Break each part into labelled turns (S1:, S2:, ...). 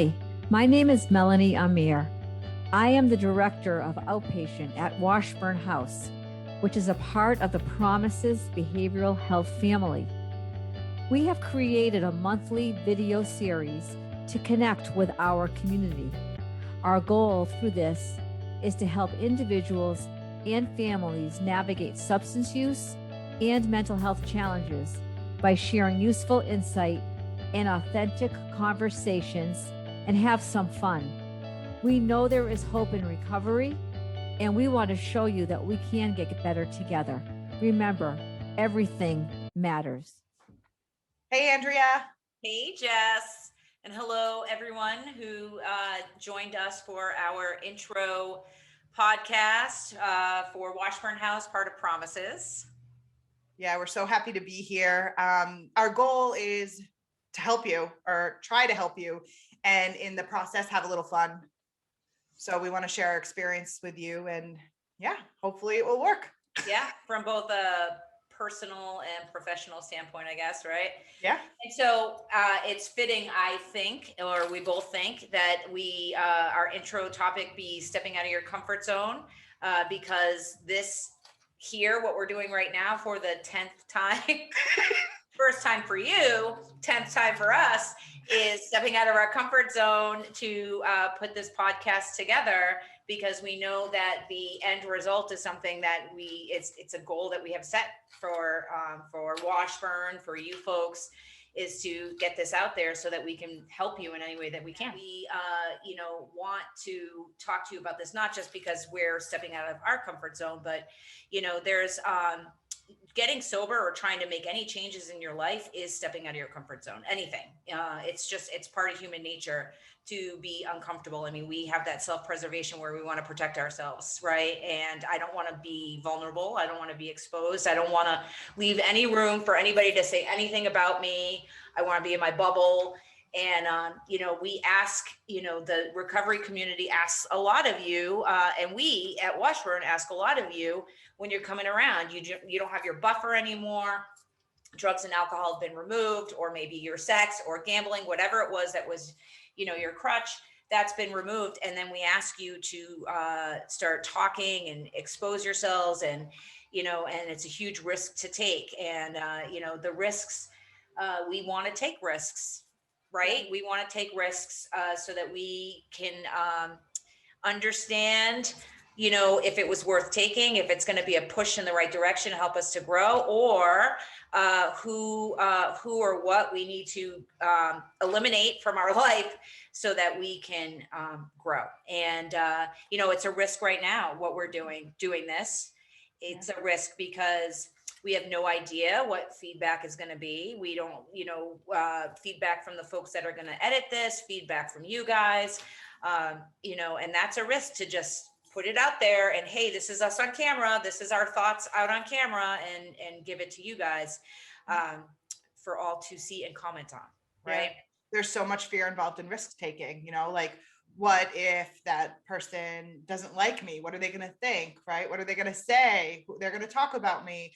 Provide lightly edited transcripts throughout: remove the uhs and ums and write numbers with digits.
S1: Hi, my name is Melanie Amir. I am the director of Outpatient at Washburn House, which is a part of the Promises Behavioral Health family. We have created a monthly video series to connect with our community. Our goal through this is to help individuals and families navigate substance use and mental health challenges by sharing useful insight and authentic conversations and have some fun. We know there is hope in recovery, and we want to show you that we can get better together. Remember, everything matters.
S2: Hey, Andrea.
S3: Hey, Jess. And hello, everyone who joined us for our intro podcast for Washburn House, part of Promises.
S2: Yeah, we're so happy to be here. Our goal is to help you, or try to help you, and in the process have a little fun. So we want to share our experience with you, and yeah, hopefully it will work.
S3: Yeah, from both a personal and professional standpoint, I guess, right?
S2: Yeah.
S3: And so it's fitting, I think, or we both think, that we our intro topic be stepping out of your comfort zone, because this here, what we're doing right now for the 10th time, first time for you, 10th time for us, is stepping out of our comfort zone to put this podcast together, because we know that the end result is something that it's a goal that we have set for Washburn, for you folks, is to get this out there so that we can help you in any way that we can. We want to talk to you about this, not just because we're stepping out of our comfort zone, but there's getting sober or trying to make any changes in your life is stepping out of your comfort zone. Anything. It's part of human nature to be uncomfortable. I mean, we have that self-preservation where we want to protect ourselves, right? And I don't want to be vulnerable. I don't want to be exposed. I don't want to leave any room for anybody to say anything about me. I want to be in my bubble. And, we ask, the recovery community asks a lot of you, and we at Washburn ask a lot of you when you're coming around. You don't have your buffer anymore. Drugs and alcohol have been removed, or maybe your sex or gambling, whatever it was that was, your crutch, that's been removed. And then we ask you to start talking and expose yourselves, and, and it's a huge risk to take. And, the risks, we want to take risks. Right? We want to take risks so that we can understand, if it was worth taking, if it's going to be a push in the right direction, help us to grow, or who or what we need to eliminate from our life so that we can grow. And, it's a risk right now, what we're doing this. It's a risk because we have no idea what feedback is going to be. We don't, feedback from the folks that are going to edit this, feedback from you guys, and that's a risk to just put it out there and, hey, this is us on camera. This is our thoughts out on camera, and give it to you guys for all to see and comment on. Right.
S2: Yeah. There's so much fear involved in risk taking, like, what if that person doesn't like me? What are they going to think? Right? What are they going to say? They're going to talk about me.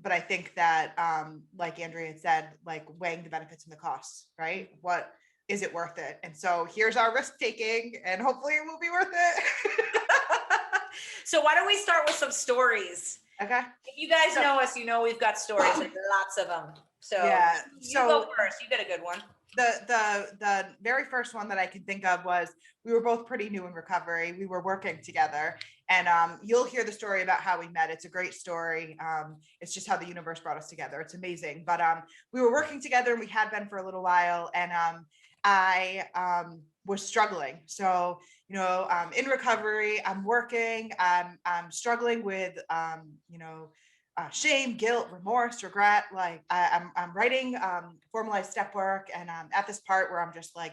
S2: But I think that, like Andrea said, like weighing the benefits and the costs, right? What is it worth it? And so here's our risk taking, and hopefully it will be worth it.
S3: So why don't we start with some stories?
S2: Okay.
S3: If you guys know us, we've got stories, and lots of them. So yeah. You go first. You got a good one.
S2: The very first one that I can think of was, we were both pretty new in recovery. We were working together, and you'll hear the story about how we met. It's a great story. It's just how the universe brought us together. It's amazing. But we were working together, and we had been for a little while, and I was struggling. So, in recovery, I'm working, I'm struggling with, shame, guilt, remorse, regret. Like I'm writing formalized step work, and at this part where I'm just like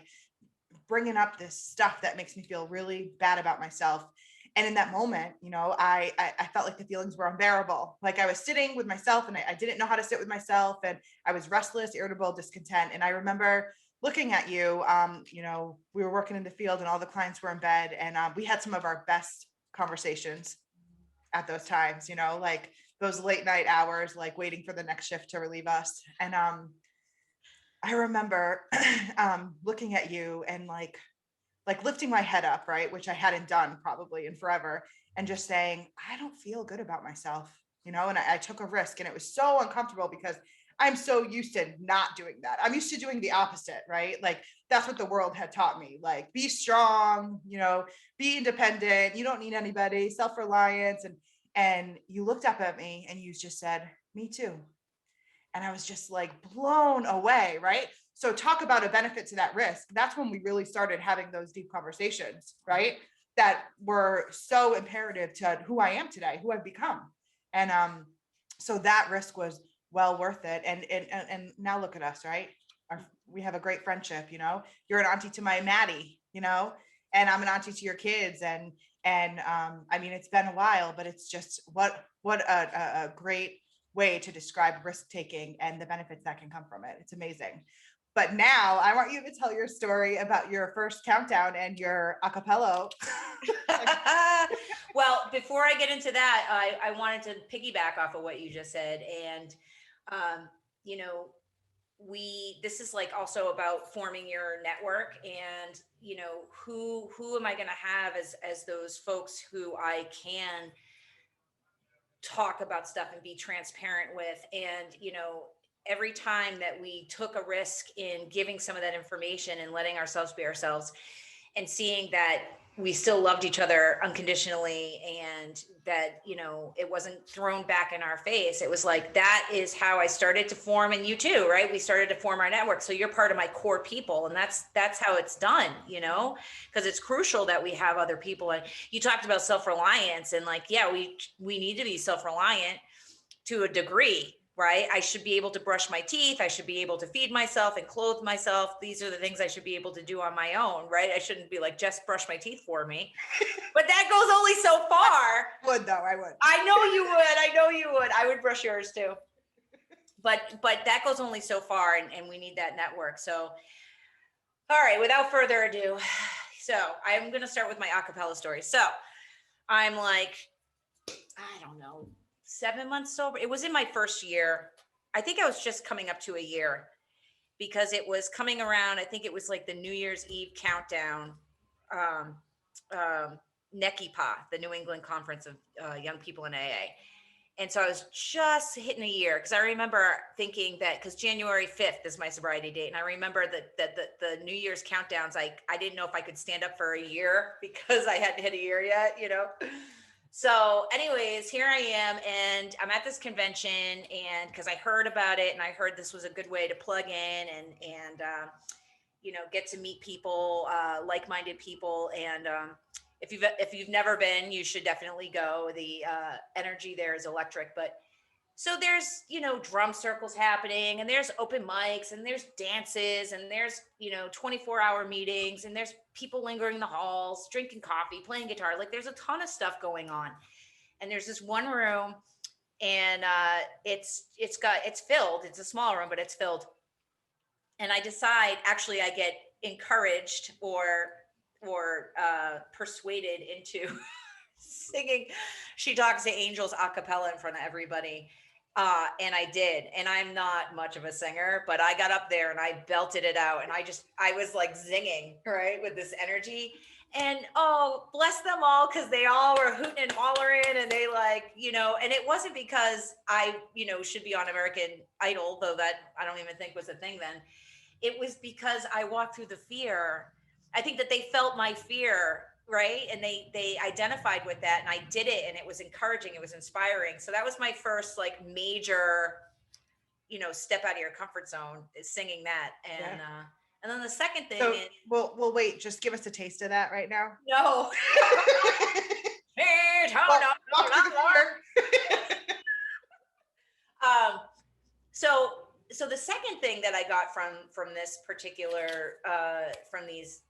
S2: bringing up this stuff that makes me feel really bad about myself. And in that moment, I felt like the feelings were unbearable. Like I was sitting with myself, and I didn't know how to sit with myself, and I was restless, irritable, discontent. And I remember looking at you, we were working in the field, and all the clients were in bed, and we had some of our best conversations at those times, like those late night hours, like waiting for the next shift to relieve us. And I remember looking at you and like like lifting my head up, right, which I hadn't done probably in forever, and just saying, I don't feel good about myself, and I took a risk, and it was so uncomfortable because I'm so used to not doing that. I'm used to doing the opposite, right? Like that's what the world had taught me. Like be strong, be independent. You don't need anybody, self-reliance. And you looked up at me and you just said, me too. And I was just like blown away, right? So talk about a benefit to that risk. That's when we really started having those deep conversations, right? That were so imperative to who I am today, who I've become. And so that risk was well worth it. And now look at us, right? We have a great friendship, You're an auntie to my Maddie, and I'm an auntie to your kids. And I mean, it's been a while, but it's just what a great way to describe risk taking and the benefits that can come from it. It's amazing. But now I want you to tell your story about your first countdown and your acapella.
S3: Well, before I get into that, I wanted to piggyback off of what you just said. And, you know, this is like also about forming your network and, who am I going to have as those folks who I can talk about stuff and be transparent with. And, every time that we took a risk in giving some of that information and letting ourselves be ourselves and seeing that we still loved each other unconditionally and that, it wasn't thrown back in our face. It was like, that is how I started to form, and you too, right? We started to form our network. So you're part of my core people. And that's how it's done, because it's crucial that we have other people. And you talked about self-reliance and like, yeah, we need to be self-reliant to a degree, right? I should be able to brush my teeth. I should be able to feed myself and clothe myself. These are the things I should be able to do on my own, right? I shouldn't be like, just brush my teeth for me. But that goes only so far.
S2: I would.
S3: I know you would. I would brush yours too. But that goes only so far, and we need that network. So, all right, without further ado, so I'm going to start with my acapella story. So I'm like, I don't know, 7 months sober. It was in my first year. I think I was just coming up to a year because it was coming around. I think it was like the New Year's Eve countdown, NECIPA, the New England Conference of Young People in AA. And so I was just hitting a year because I remember thinking that because January 5th is my sobriety date. And I remember that the New Year's countdowns, I didn't know if I could stand up for a year because I hadn't hit a year yet, So anyways, here I am, and I'm at this convention, and because I heard about it and I heard this was a good way to plug in and get to meet people, like-minded people. And if you've never been, you should definitely go. The energy there is electric. But so there's, drum circles happening, and there's open mics, and there's dances, and there's, 24-hour meetings, and there's people lingering in the halls, drinking coffee, playing guitar. Like there's a ton of stuff going on. And there's this one room, and it's filled. It's a small room, but it's filled. And I decide, actually, I get encouraged or persuaded into singing She Talks to Angels a cappella in front of everybody. And I did. And I'm not much of a singer, but I got up there and I belted it out. And I was like zinging, right, with this energy. And oh, bless them all, because they all were hooting and hollering, and they like, and it wasn't because I, should be on American Idol, though that I don't even think was a thing then. It was because I walked through the fear. I think that they felt my fear, right? And they identified with that, and I did it, and it was encouraging. It was inspiring. So that was my first like major, step out of your comfort zone, is singing that. And yeah. And then the second thing is,
S2: we'll wait. Just give us a taste of that right now.
S3: No. So the second thing that I got from this particular from these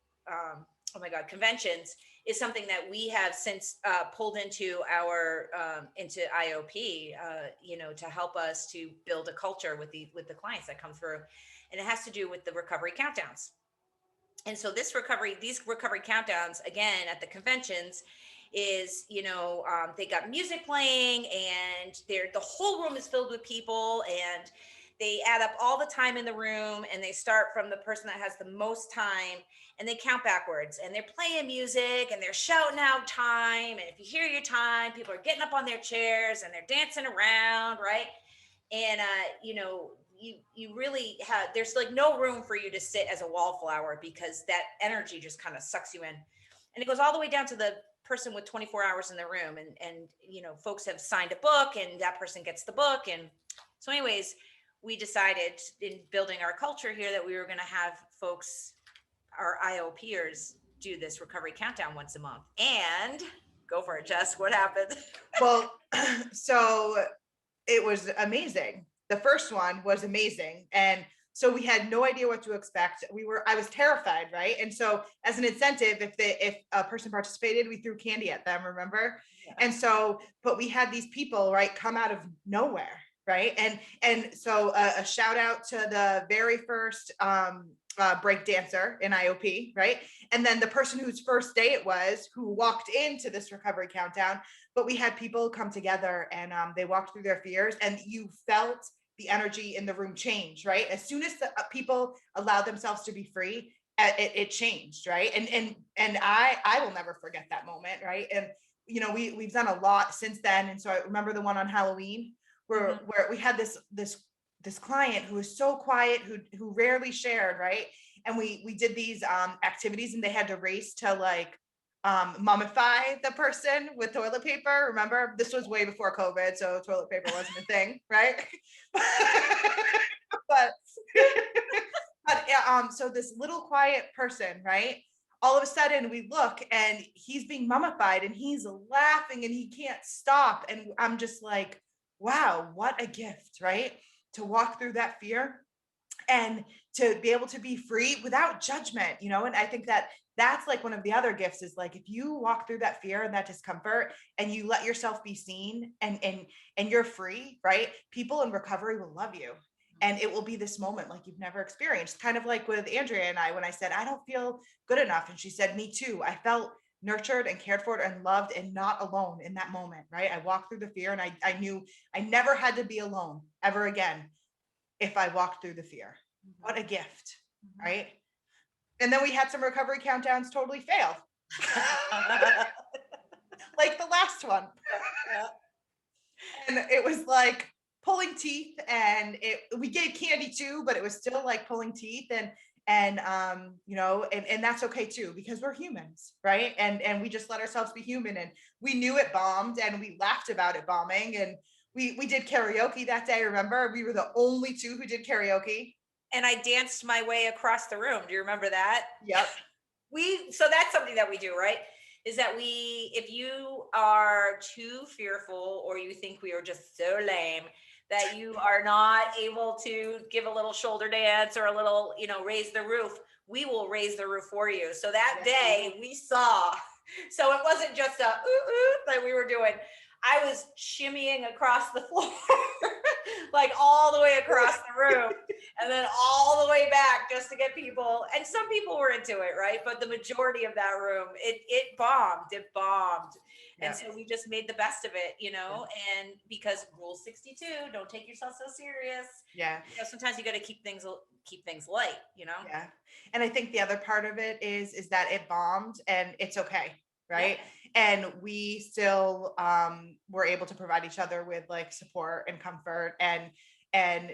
S3: conventions is something that we have since pulled into our into IOP, to help us to build a culture with the clients that come through, and it has to do with the recovery countdowns. And so these recovery countdowns, again, at the conventions, is, they got music playing, and the whole room is filled with people, and they add up all the time in the room, and they start from the person that has the most time, and they count backwards, and they're playing music and they're shouting out time. And if you hear your time, people are getting up on their chairs and they're dancing around, right? And you really have, there's like no room for you to sit as a wallflower, because that energy just kind of sucks you in. And it goes all the way down to the person with 24 hours in the room, and folks have signed a book, and that person gets the book. And so anyways, we decided in building our culture here that we were going to have folks, our IO peers, do this recovery countdown once a month. And go for it, Jess, what happened?
S2: Well, so it was amazing. The first one was amazing. And so we had no idea what to expect. I was terrified, right? And so as an incentive, if a person participated, we threw candy at them, remember? Yeah. And so, but we had these people, right, come out of nowhere, right? And so a shout out to the very first break dancer in IOP, right? And then the person whose first day it was, who walked into this recovery countdown. But we had people come together, and they walked through their fears, and you felt the energy in the room change, right? As soon as the people allowed themselves to be free, it changed, right? And I will never forget that moment, right? And we've done a lot since then. And so I remember the one on Halloween where we had this client who was so quiet, who rarely shared, right? And we did these activities, and they had to race to like mummify the person with toilet paper. Remember, this was way before COVID, so toilet paper wasn't a thing, right? but so this little quiet person, right? All of a sudden we look, and he's being mummified, and he's laughing, and he can't stop. And I'm just like, wow, what a gift, right? To walk through that fear and to be able to be free without judgment, and I think that's like one of the other gifts, is like, if you walk through that fear and that discomfort, and you let yourself be seen, and you're free, right? People in recovery will love you. And it will be this moment like you've never experienced, kind of like with Andrea and I, when I said, I don't feel good enough. And she said, me too. I felt nurtured and cared for and loved and not alone in that moment, right? I walked through the fear, and I knew I never had to be alone ever again if I walked through the fear. What a gift, right? And then we had some recovery countdowns totally fail. Like the last one. And it was like pulling teeth, and we gave candy too, but it was still like pulling teeth, and that's okay too, because we're humans, right? And we just let ourselves be human, and we knew it bombed, and we laughed about it bombing, and we did karaoke that day. Remember, we were the only two who did karaoke.
S3: And I danced my way across the room. Do you remember that?
S2: Yep.
S3: So that's something that we do, right? Is that if you are too fearful, or you think we are just so lame that you are not able to give a little shoulder dance or a little, raise the roof, we will raise the roof for you. So that day we saw, so it wasn't just a that we were doing. I was shimmying across the floor, like all the way across the room, and then all the way back, just to get people. And some people were into it, right? But the majority of that room, it bombed. Yeah. And so we just made the best of it, Yeah. And because Rule 62, don't take yourself so serious.
S2: Yeah.
S3: Sometimes you got to keep things light,
S2: Yeah. And I think the other part of it is that it bombed, and it's okay. Right. Yeah. And we still were able to provide each other with like support and comfort, and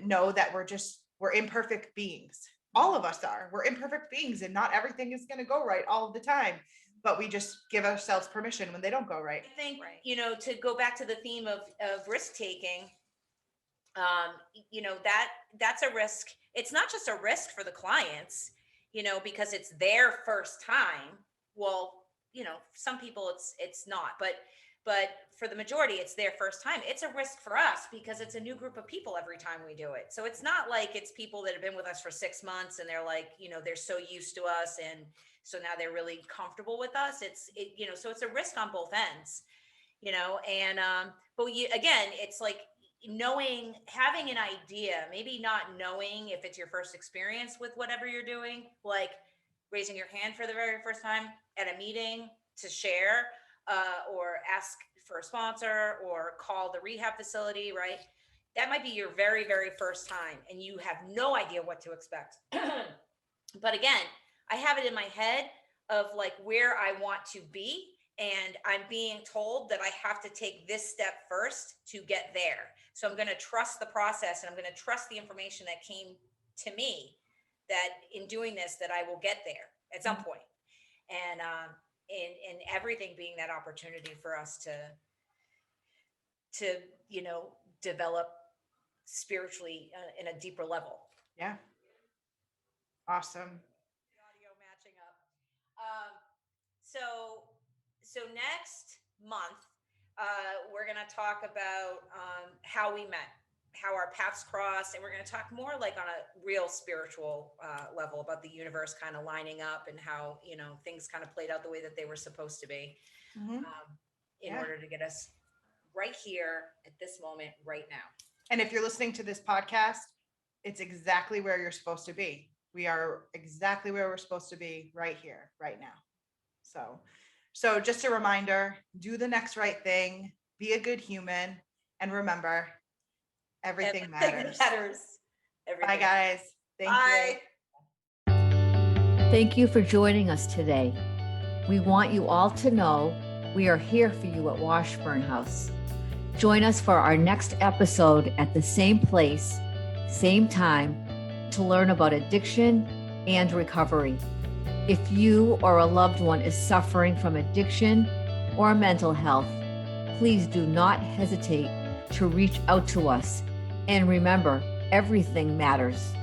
S2: know that we're imperfect beings. All of us are. We're imperfect beings, and not everything is going to go right all the time, but we just give ourselves permission when they don't go right.
S3: I think, to go back to the theme of risk taking, that's a risk. It's not just a risk for the clients, because it's their first time. Well, some people it's not, but for the majority, it's their first time. It's a risk for us because it's a new group of people every time we do it. So it's not like it's people that have been with us for 6 months, and they're like, they're so used to us, and so now they're really comfortable with us. So it's a risk on both ends, and but again, it's like having an idea, maybe not knowing if it's your first experience with whatever you're doing, like raising your hand for the very first time at a meeting to share, or ask for a sponsor, or call the rehab facility, right? That might be your very, very first time and you have no idea what to expect. But again, I have it in my head of like where I want to be. And I'm being told that I have to take this step first to get there. So I'm going to trust the process and I'm going to trust the information that came to me that in doing this, that I will get there at some point. And in everything being that opportunity for us to, you know, develop spiritually in a deeper level.
S2: Yeah. Awesome.
S3: The audio matching up. So next month, we're going to talk about how we met, how our paths crossed, and we're going to talk more like on a real spiritual level about the universe kind of lining up and how, you know, things kind of played out the way that they were supposed to be in order to get us right here at this moment right now.
S2: And if you're listening to this podcast, it's exactly where you're supposed to be. We are exactly where we're supposed to be right here, right now. So just a reminder, do the next right thing, be a good human, and remember, everything matters.
S3: Everything.
S2: Bye, guys. Thank you.
S1: Thank you for joining us today. We want you all to know we are here for you at Washburn House. Join us for our next episode at the same place, same time, to learn about addiction and recovery. If you or a loved one is suffering from addiction or mental health, please do not hesitate to reach out to us. And remember, everything matters.